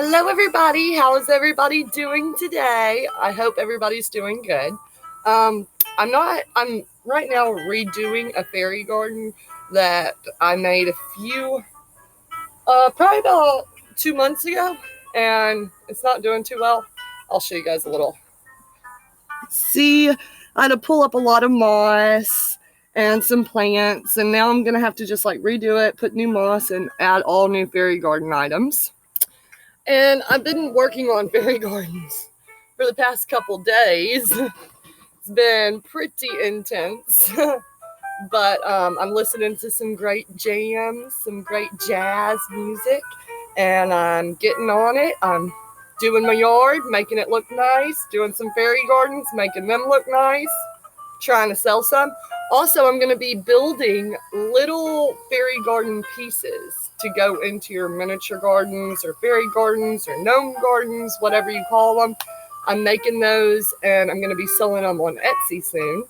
Hello, everybody. How is everybody doing today? I hope everybody's doing good. Um, I'm right now redoing a fairy garden that I made a few, probably about 2 months ago, and it's not doing too well. I'll show you guys a little. See, I had to pull up a lot of moss and some plants, and now I'm gonna have to just like redo it, put new moss, and add all new fairy garden items. And I've been working on fairy gardens for the past couple days. It's been pretty intense. But I'm listening to some great jams, some great jazz music, and I'm getting on it. I'm doing my yard, making it look nice, doing some fairy gardens, making them look nice, trying to sell some. Also, I'm going to be building little fairy garden pieces to go into your miniature gardens or fairy gardens or gnome gardens, whatever you call them. I'm making those and I'm going to be selling them on Etsy soon.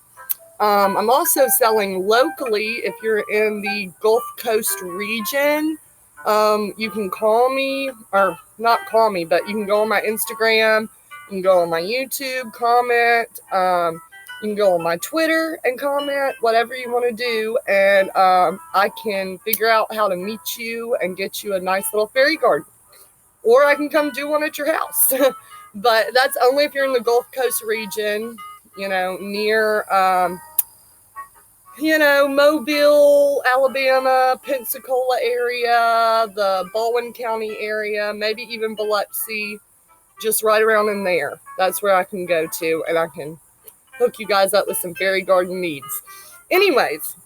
I'm also selling locally if you're in the Gulf Coast region. You can call me, or not call me, but you can go on my Instagram, you can go on my YouTube, comment. You can go on my Twitter and comment, whatever you want to do, and I can figure out how to meet you and get you a nice little fairy garden. Or I can come do one at your house. But that's only if you're in the Gulf Coast region, near, Mobile, Alabama, Pensacola area, the Baldwin County area, maybe even Biloxi, just right around in there. That's where I can go to, and I can hook you guys up with some fairy garden needs. Anyways,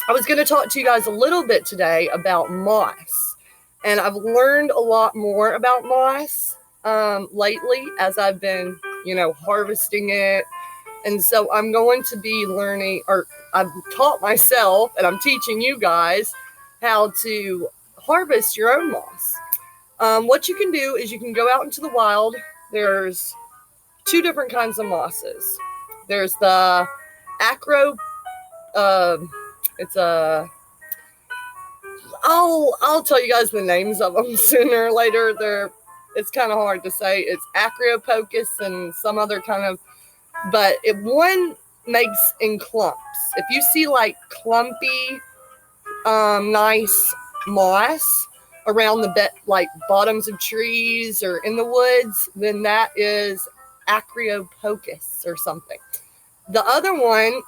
I was going to talk to you guys a little bit today about moss. And I've learned a lot more about moss lately as I've been, harvesting it. And so I'm going to be learning, or I've taught myself, and I'm teaching you guys how to harvest your own moss. What you can do is you can go out into the wild. There's two different kinds of mosses. There's the acro. It's a. I'll tell you guys the names of them sooner or later. It's kind of hard to say. It's acropocus and some other kind of. But one makes in clumps. If you see like clumpy, nice moss around the like bottoms of trees or in the woods, then that is acropocus or something. The other one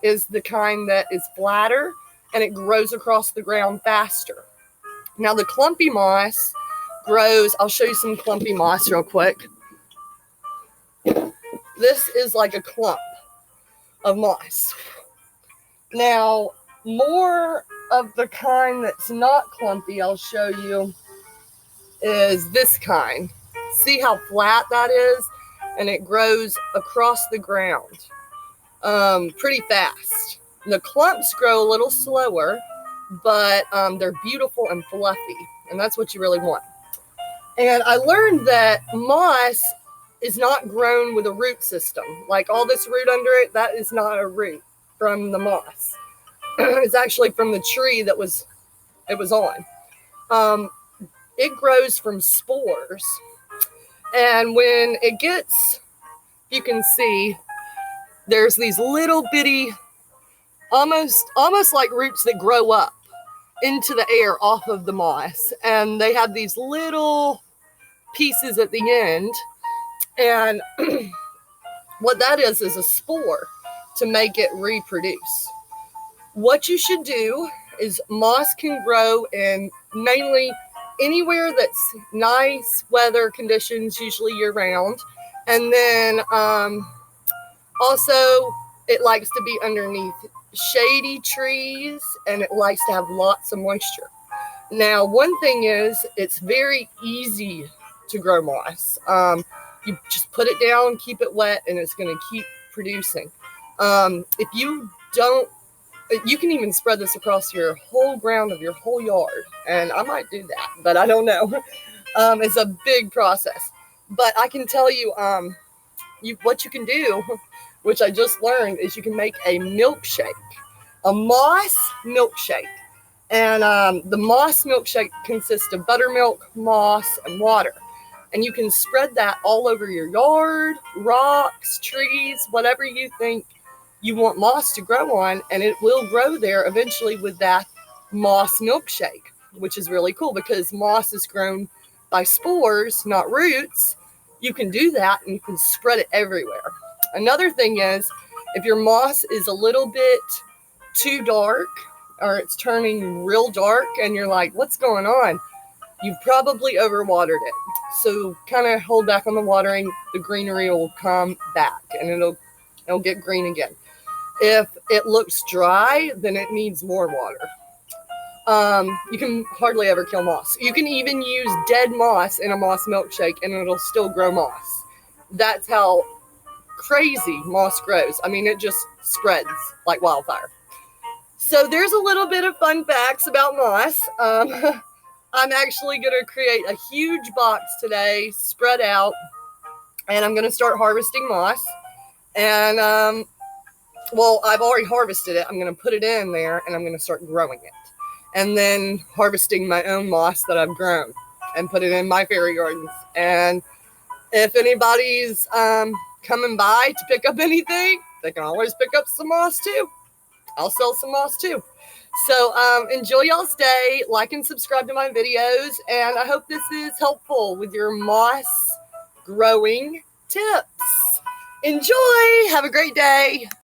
is the kind that is flatter and it grows across the ground faster. Now the clumpy moss grows, I'll show you some clumpy moss real quick. This is like a clump of moss. Now, more of the kind that's not clumpy, I'll show you, is this kind. See how flat that is? And it grows across the ground pretty fast. The clumps grow a little slower, but they're beautiful and fluffy, and that's what you really want. And I learned that moss is not grown with a root system. Like all this root under it, that is not a root from the moss. It's actually from the tree that it was on. It grows from spores. And when it gets, you can see, there's these little bitty, almost like roots that grow up into the air off of the moss. And they have these little pieces at the end. And what that is a spore to make it reproduce. What you should do is moss can grow in mainly anywhere that's nice weather conditions, usually year round. And then also it likes to be underneath shady trees and it likes to have lots of moisture. Now, one thing is it's very easy to grow moss. You just put it down, keep it wet, and it's going to keep producing. If you don't, you can even spread this across your whole ground of your whole yard. And I might do that, but I don't know. It's a big process. But I can tell you, what you can do, which I just learned, is you can make a milkshake, a moss milkshake. And the moss milkshake consists of buttermilk, moss, and water. And you can spread that all over your yard, rocks, trees, whatever you think you want moss to grow on, and it will grow there eventually with that moss milkshake, which is really cool because moss is grown by spores, not roots. You can do that and you can spread it everywhere. Another thing is, if your moss is a little bit too dark or it's turning real dark and you're like, what's going on? You've probably overwatered it. So kind of hold back on the watering, the greenery will come back and it'll get green again. If it looks dry, then it needs more water. You can hardly ever kill moss. You can even use dead moss in a moss milkshake and it'll still grow moss. That's how crazy moss grows. I mean, it just spreads like wildfire. So there's a little bit of fun facts about moss. I'm actually going to create a huge box today, spread out, and I'm going to start harvesting moss. And, well, I've already harvested it. I'm going to put it in there, and I'm going to start growing it. And then harvesting my own moss that I've grown and put it in my fairy gardens. And if anybody's coming by to pick up anything, they can always pick up some moss too. I'll sell some moss too. So enjoy y'all's day. Like and subscribe to my videos. And I hope this is helpful with your moss growing tips. Enjoy. Have a great day.